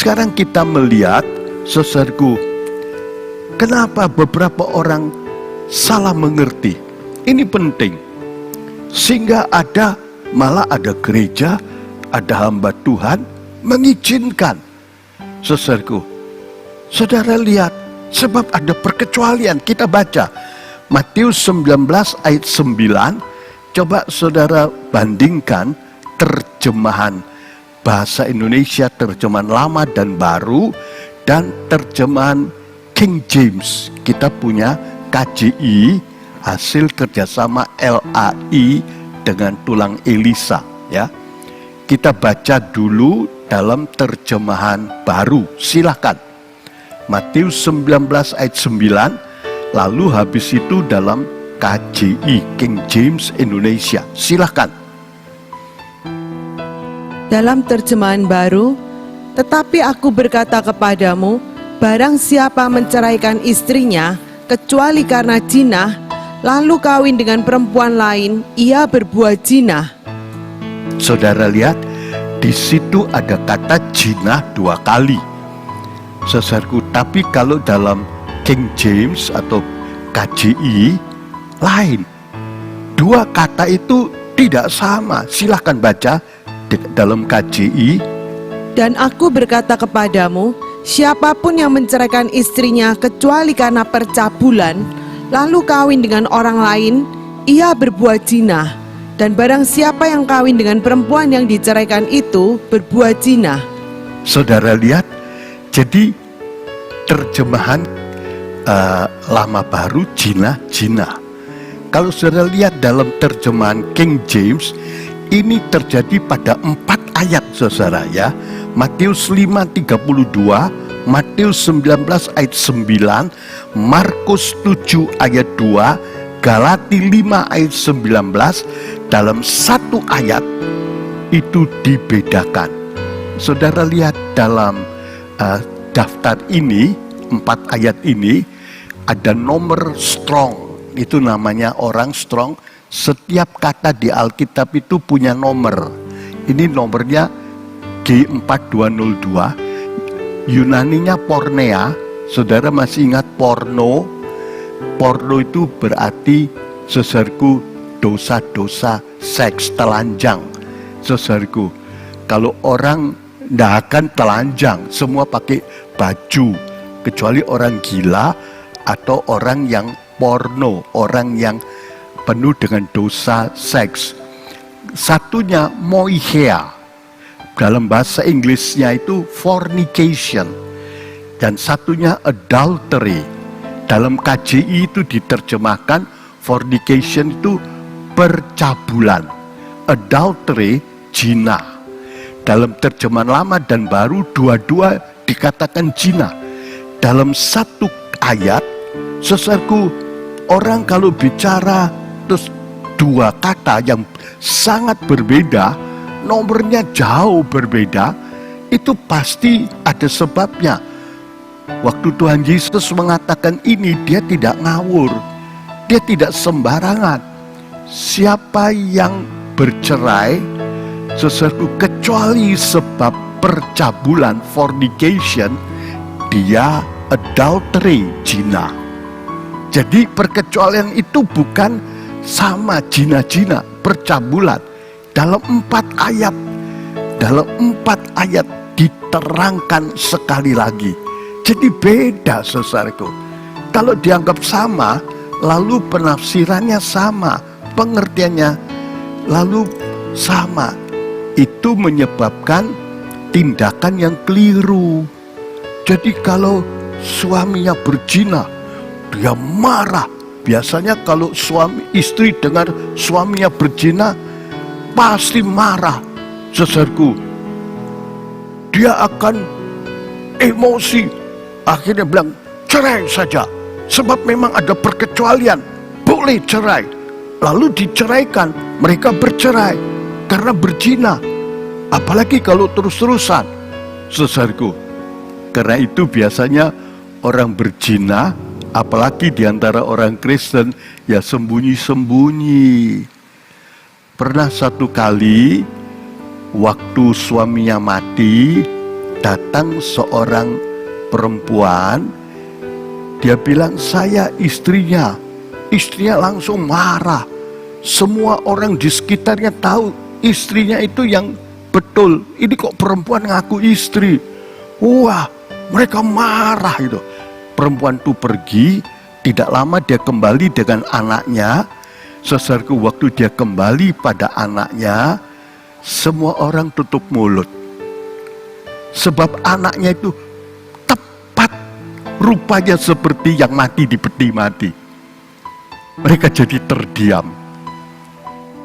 Sekarang kita melihat, saudaraku, kenapa beberapa orang salah mengerti. Ini penting. Sehingga malah ada gereja, ada hamba Tuhan mengizinkan. Saudaraku, saudara lihat, sebab ada perkecualian. Kita baca Matius 19 ayat 9. Coba saudara bandingkan terjemahan bahasa Indonesia, terjemahan lama dan baru, dan terjemahan King James. Kita punya KJI, hasil kerjasama LAI dengan tulang Elisa, ya. Kita baca dulu dalam terjemahan baru, silakan. Matius 19 ayat 9, lalu habis itu dalam KJI, King James Indonesia, silakan. Dalam terjemahan baru, tetapi aku berkata kepadamu, barang siapa menceraikan istrinya, kecuali karena jinah, lalu kawin dengan perempuan lain, ia berbuat jinah. Saudara lihat, di situ ada kata jinah 2 kali. Saudaraku, tapi kalau dalam King James atau KJI lain, 2 kata itu tidak sama. Silahkan baca dalam KJI. Dan aku berkata kepadamu, siapapun yang menceraikan istrinya kecuali karena percabulan, lalu kawin dengan orang lain, ia berbuat jinah. Dan barang siapa yang kawin dengan perempuan yang diceraikan itu berbuat jinah. Saudara lihat, jadi terjemahan lama baru jinah. Kalau saudara lihat dalam terjemahan King James, ini terjadi pada 4 ayat, saudara, ya. Matius 5:32, Matius 19 ayat 9, Markus 7 ayat 2, Galati 5 ayat 19, dalam 1 ayat itu dibedakan. Saudara lihat dalam daftar ini, 4 ayat ini, ada nomor strong, itu namanya orang strong. Setiap kata di Alkitab itu punya nomor. Ini nomornya G4202, Yunaninya pornea. Saudara masih ingat porno? Porno itu berarti, saudaraku, dosa-dosa seks, telanjang. Saudaraku, kalau orang tidak akan telanjang, semua pakai baju, kecuali orang gila atau orang yang porno, orang yang penuh dengan dosa seks. Satunya moichea, dalam bahasa Inggrisnya itu fornication, dan satunya adultery. Dalam KJI itu diterjemahkan fornication itu percabulan, adultery zina. Dalam terjemahan lama dan baru dua-dua dikatakan zina. Dalam 1 ayat, saudaraku, orang kalau bicara terus 2 kata yang sangat berbeda, nomornya jauh berbeda, itu pasti ada sebabnya. Waktu Tuhan Yesus mengatakan ini, dia tidak ngawur, dia tidak sembarangan. Siapa yang bercerai, sesuatu kecuali sebab percabulan, fornication, dia adultery, zina. Jadi perkecualian itu bukan sama zina-zina, percabulan. Dalam 4 ayat diterangkan sekali lagi. Jadi beda, saudaraku. Kalau dianggap sama, lalu penafsirannya sama, pengertiannya lalu sama, itu menyebabkan tindakan yang keliru. Jadi kalau suaminya berzina, dia marah. Biasanya kalau istri dengar suaminya berzina, pasti marah, saudaraku. Dia akan emosi. Akhirnya bilang, cerai saja. Sebab memang ada perkecualian, boleh cerai. Lalu diceraikan, mereka bercerai karena berzina. Apalagi kalau terus-terusan, saudaraku. Karena itu biasanya orang berzina, apalagi diantara orang Kristen, ya sembunyi-sembunyi. Pernah satu kali, waktu suaminya mati, datang seorang perempuan, dia bilang, saya istrinya. Istrinya langsung marah. Semua orang di sekitarnya tahu istrinya itu yang betul. Ini kok perempuan ngaku istri. Wah, mereka marah itu. Perempuan itu pergi, tidak lama dia kembali dengan anaknya. Saudaraku, waktu dia kembali pada anaknya, semua orang tutup mulut. Sebab anaknya itu tepat rupanya seperti yang mati di peti mati. Mereka jadi terdiam.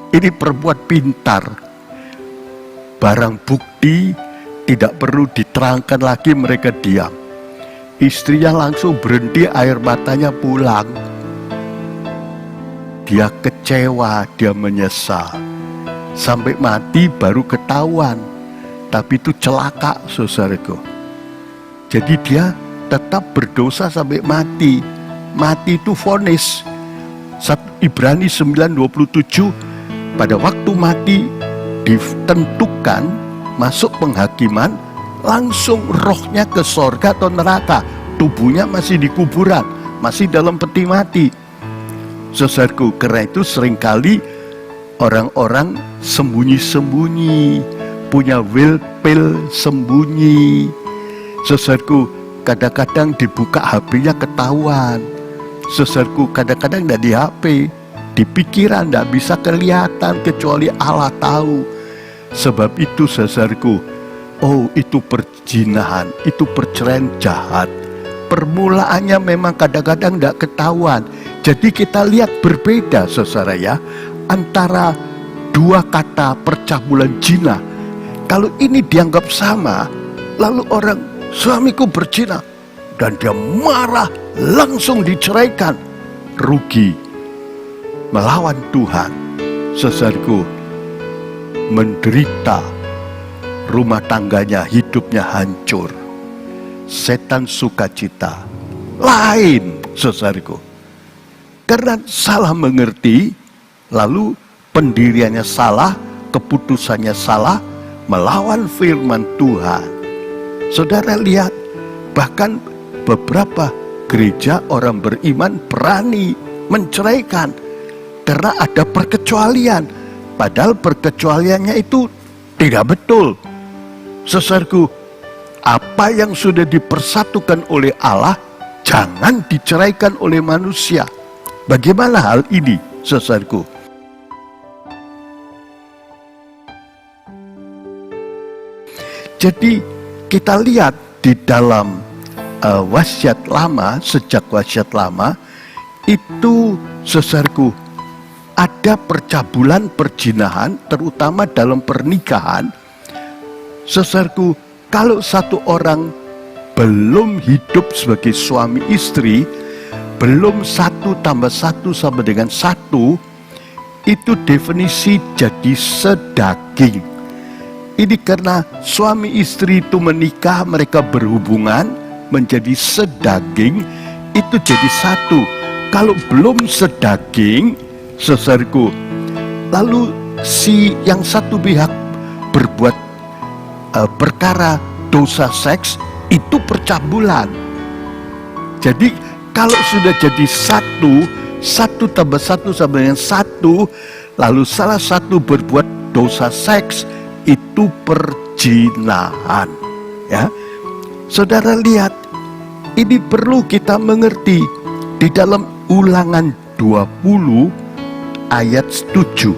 Ini perempuan pintar. Barang bukti tidak perlu diterangkan lagi, mereka diam. Istrinya langsung berhenti, air matanya pulang. Dia kecewa, dia menyesal. Sampai mati baru ketahuan. Tapi itu celaka, saudaraku. Jadi dia tetap berdosa sampai mati. Mati itu vonis. Ibrani 9:27, pada waktu mati ditentukan masuk penghakiman, langsung rohnya ke sorga atau neraka. Tubuhnya masih di kuburan, masih dalam peti mati. Saudaraku, karena itu seringkali orang-orang sembunyi-sembunyi, punya will pil sembunyi. Saudaraku, kadang-kadang dibuka HP-nya ketahuan. Saudaraku, kadang-kadang tidak di HP, di pikiran tidak bisa kelihatan kecuali Allah tahu. Sebab itu saudaraku, oh itu perzinahan, itu perceraian jahat. Permulaannya memang kadang-kadang tidak ketahuan. Jadi kita lihat berbeda saudara ya, antara dua kata percabulan zina. Kalau ini dianggap sama, lalu orang, suamiku berzina, dan dia marah, langsung diceraikan, rugi, melawan Tuhan. Saudaraku, menderita, rumah tangganya, hidupnya hancur. Setan sukacita. Lain, saudaraku. Karena salah mengerti, lalu pendiriannya salah, keputusannya salah, melawan firman Tuhan. Saudara lihat, bahkan beberapa gereja orang beriman berani menceraikan karena ada perkecualian. Padahal perkecualiannya itu tidak betul. Saudaraku, apa yang sudah dipersatukan oleh Allah, jangan diceraikan oleh manusia. Bagaimana hal ini, saudaraku? Jadi kita lihat di dalam wasiat lama, sejak wasiat lama, itu saudaraku, ada percabulan perzinahan, terutama dalam pernikahan. Saudaraku, kalau satu orang belum hidup sebagai suami istri, belum 1 tambah 1 sama dengan 1, itu definisi jadi sedaging. Ini karena suami istri itu menikah, mereka berhubungan, menjadi sedaging, itu jadi satu. Kalau belum sedaging, saudaraku, lalu si yang satu pihak berbuat perkara dosa seks, itu percabulan. Jadi kalau sudah jadi 1 tambah 1 sama dengan 1, lalu salah satu berbuat dosa seks, itu perzinahan. Ya, saudara lihat, ini perlu kita mengerti. Di dalam Ulangan 20 ayat 7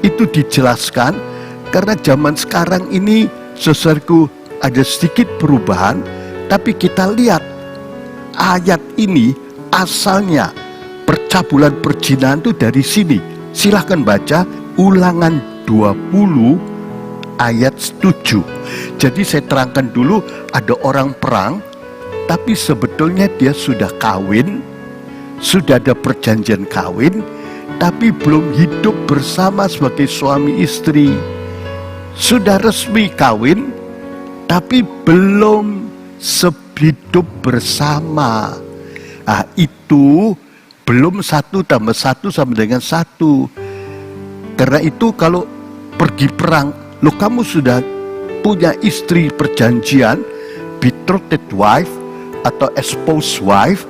itu dijelaskan, karena zaman sekarang ini saudaraku ada sedikit perubahan, tapi kita lihat ayat ini asalnya percabulan perzinahan itu dari sini. Silahkan baca Ulangan 20 ayat 7. Jadi saya terangkan dulu, ada orang perang, tapi sebetulnya dia sudah kawin, sudah ada perjanjian kawin, tapi belum hidup bersama sebagai suami istri. Sudah resmi kawin, tapi belum hidup bersama. Nah, itu belum 1 tambah 1 sama dengan 1. Karena itu kalau pergi perang, loh kamu sudah punya istri perjanjian, betrothed wife atau espoused wife,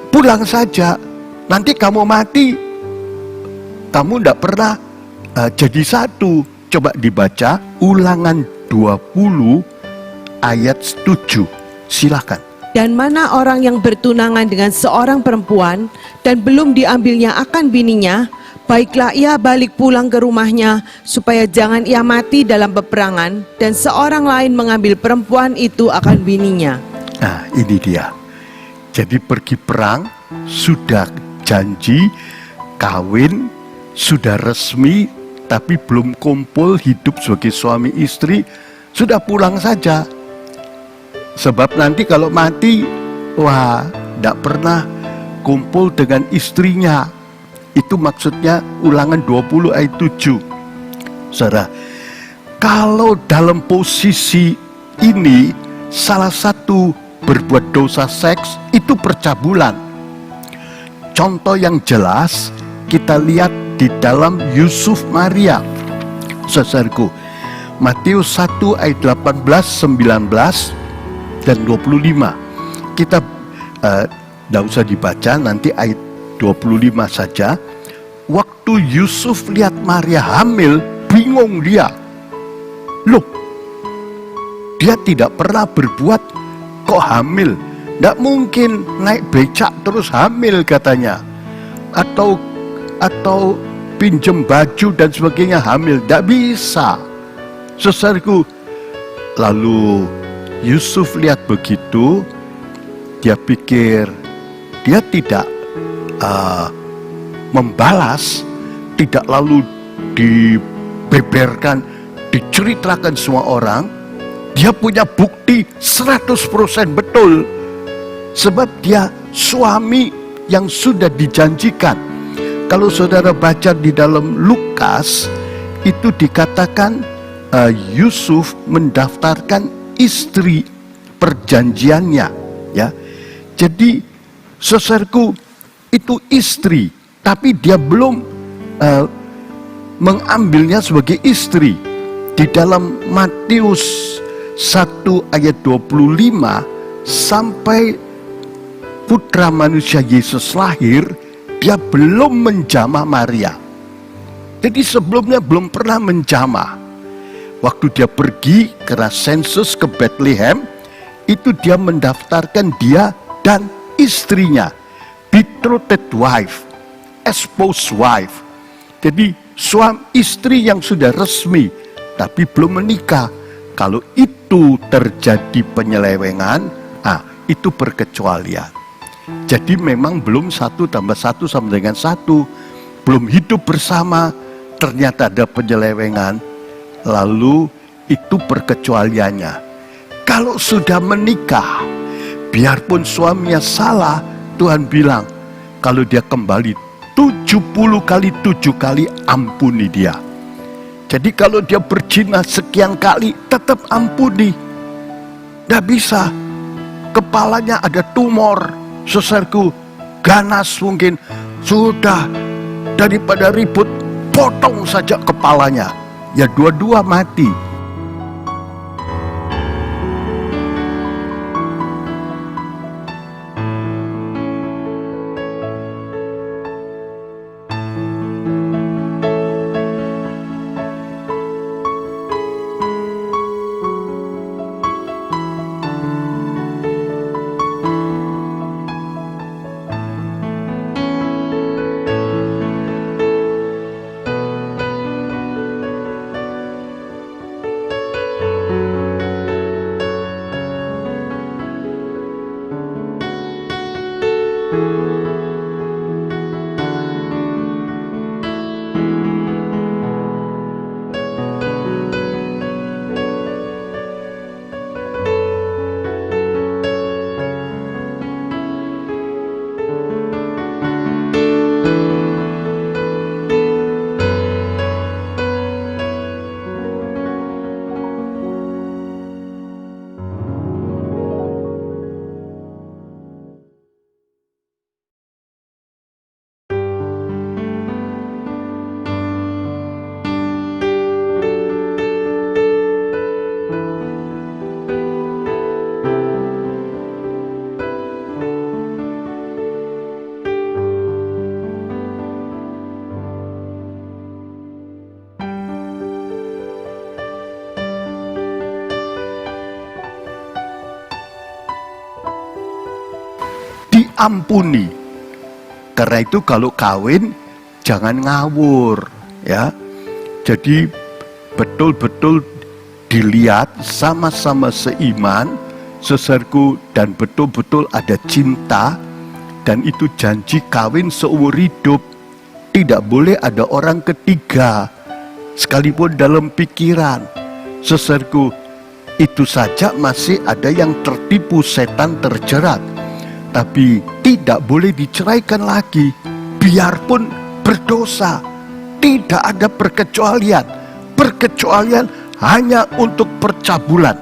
pulang saja. Nanti kamu mati, kamu tidak pernah jadi satu. Coba dibaca Ulangan 20 ayat 7. Silakan. Dan mana orang yang bertunangan dengan seorang perempuan dan belum diambilnya akan bininya, baiklah ia balik pulang ke rumahnya, supaya jangan ia mati dalam peperangan dan seorang lain mengambil perempuan itu akan bininya. Nah, ini dia. Jadi pergi perang, sudah janji, kawin, sudah resmi, tapi belum kumpul hidup sebagai suami istri, sudah pulang saja. Sebab nanti kalau mati, wah, tidak pernah kumpul dengan istrinya. Itu maksudnya Ulangan 20 ayat 7. Saudara, kalau dalam posisi ini salah satu berbuat dosa seks, itu percabulan. Contoh yang jelas kita lihat di dalam Yusuf Maria. Saudaraku, Matius 1 ayat 18, 19 dan 25. Kita tidak usah dibaca, nanti ayat 25 saja. Waktu Yusuf lihat Maria hamil, bingung dia. Loh, dia tidak pernah berbuat, kok hamil? Tidak mungkin naik becak terus hamil katanya. Atau pinjem baju dan sebagainya hamil. Tidak bisa. Saudaraku, lalu Yusuf lihat begitu, dia pikir dia tidak membalas, tidak lalu dibeberkan, diceritakan semua orang. Dia punya bukti 100% betul, sebab dia suami yang sudah dijanjikan. Kalau saudara baca di dalam Lukas, itu dikatakan Yusuf mendaftarkan istri perjanjiannya, ya. Jadi saudaraku, itu istri, tapi dia belum mengambilnya sebagai istri. Di dalam Matius 1 ayat 25 sampai putra manusia Yesus lahir, dia belum menjamah Maria. Jadi sebelumnya belum pernah menjamah. Waktu dia pergi karena sensus ke Bethlehem, itu dia mendaftarkan dia dan istrinya, betrothed wife, espoused wife. Jadi suami istri yang sudah resmi tapi belum menikah. Kalau itu terjadi penyelewengan, itu perkecualian. Jadi memang belum 1 tambah 1 sama dengan 1, belum hidup bersama, ternyata ada penyelewengan. Lalu itu perkecualiannya. Kalau sudah menikah, biarpun suaminya salah, Tuhan bilang kalau dia kembali 70 kali 7 kali, ampuni dia. Jadi kalau dia berzina sekian kali, tetap ampuni. Tidak bisa. Kepalanya ada tumor, saudaraku, ganas mungkin. Sudah, daripada ribut, potong saja kepalanya. Ya dua-dua mati. ampuni. Karena itu kalau kawin jangan ngawur, ya. Jadi betul-betul dilihat sama-sama seiman, seserku, dan betul-betul ada cinta, dan itu janji kawin seumur hidup. Tidak boleh ada orang ketiga, sekalipun dalam pikiran. Seserku, itu saja masih ada yang tertipu, setan terjerat. Tapi tidak boleh diceraikan lagi, biarpun berdosa. Tidak ada perkecualian. Perkecualian hanya untuk percabulan.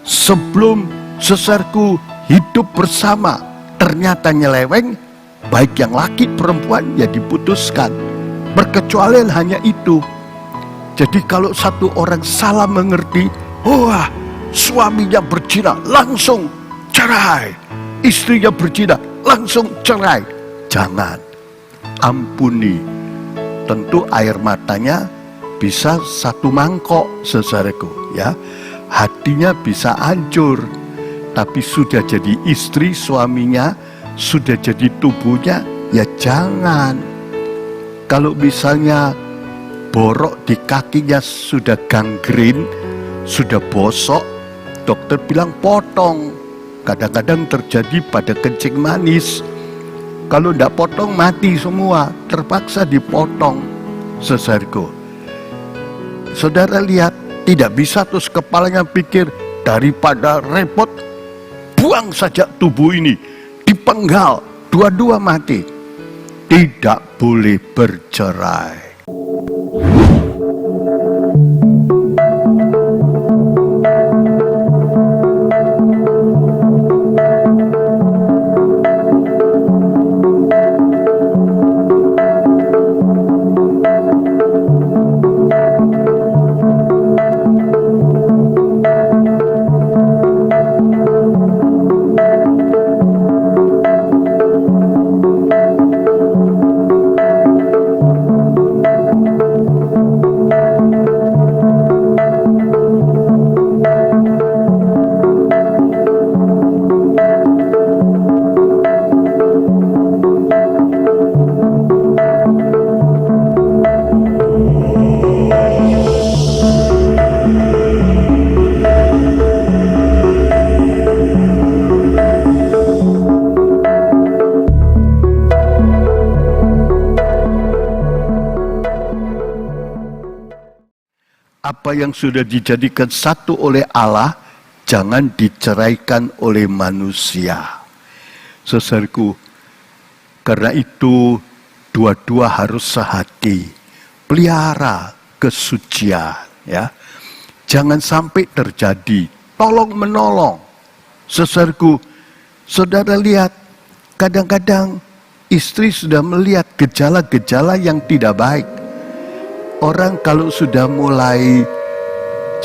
Sebelum seserku hidup bersama, ternyata nyeleweng, baik yang laki perempuan ya diputuskan. Perkecualian hanya itu. Jadi kalau satu orang salah mengerti, wah, suaminya berzina, langsung cerai. Istrinya berzina, langsung cerai. Jangan, ampuni. Tentu air matanya bisa satu mangkok, saudaraku, ya. Hatinya bisa hancur, tapi sudah jadi istri suaminya, sudah jadi tubuhnya, ya jangan. Kalau misalnya borok di kakinya sudah gangren, sudah bosok, dokter bilang potong. Kadang-kadang terjadi pada kencing manis. Kalau tidak potong mati semua, terpaksa dipotong, saudaraku. Saudara lihat, tidak bisa terus kepalanya pikir, daripada repot, buang saja tubuh ini, dipenggal, dua-dua mati. Tidak boleh bercerai. Apa yang sudah dijadikan satu oleh Allah, jangan diceraikan oleh manusia. Saudaraku, karena itu dua-dua harus sehati. Pelihara kesucian, ya. Jangan sampai terjadi tolong menolong. Saudaraku, saudara lihat, kadang-kadang istri sudah melihat gejala-gejala yang tidak baik. Orang kalau sudah mulai,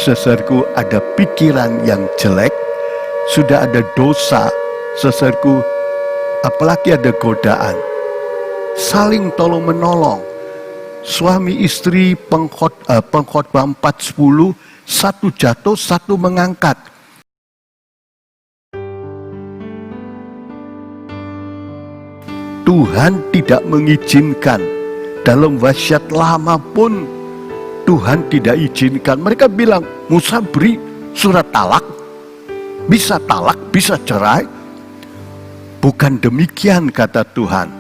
saudaraku, ada pikiran yang jelek, sudah ada dosa, saudaraku, apalagi ada godaan, saling tolong menolong. Suami istri pengkhotbah 4:10, satu jatuh, satu mengangkat. Tuhan tidak mengizinkan. Dalam wasiat lama pun Tuhan tidak izinkan. Mereka bilang, Musa beri surat talak, bisa cerai. Bukan demikian kata Tuhan.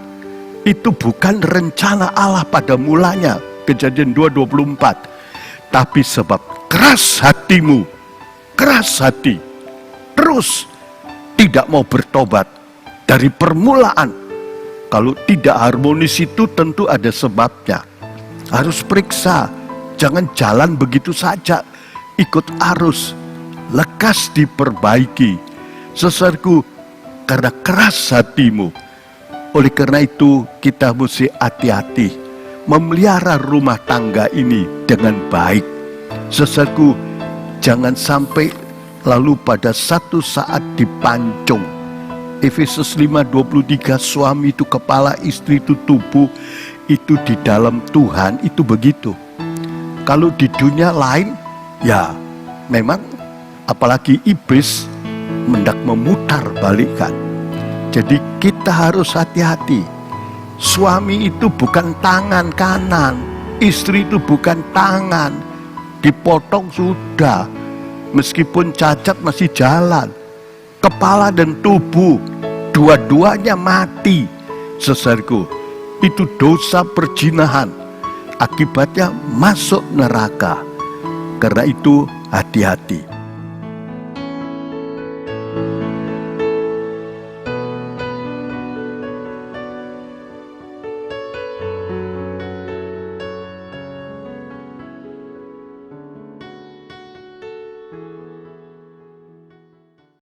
Itu bukan rencana Allah pada mulanya. Kejadian 2:24. Tapi sebab keras hatimu, keras hati, terus tidak mau bertobat dari permulaan. Kalau tidak harmonis itu tentu ada sebabnya. Harus periksa, jangan jalan begitu saja, ikut arus, lekas diperbaiki. Saudaraku, karena keras hatimu. Oleh karena itu kita mesti hati-hati memelihara rumah tangga ini dengan baik. Saudaraku, jangan sampai lalu pada satu saat dipancung. Efesus 5:23, suami itu kepala, istri itu tubuh, itu di dalam Tuhan, itu begitu. Kalau di dunia lain, ya memang apalagi iblis mendak memutar balikan. Jadi kita harus hati-hati. Suami itu bukan tangan kanan, istri itu bukan tangan, dipotong sudah, meskipun cacat masih jalan. Kepala dan tubuh, dua-duanya mati. Saudaraku, itu dosa perzinahan, akibatnya masuk neraka. Karena itu hati-hati.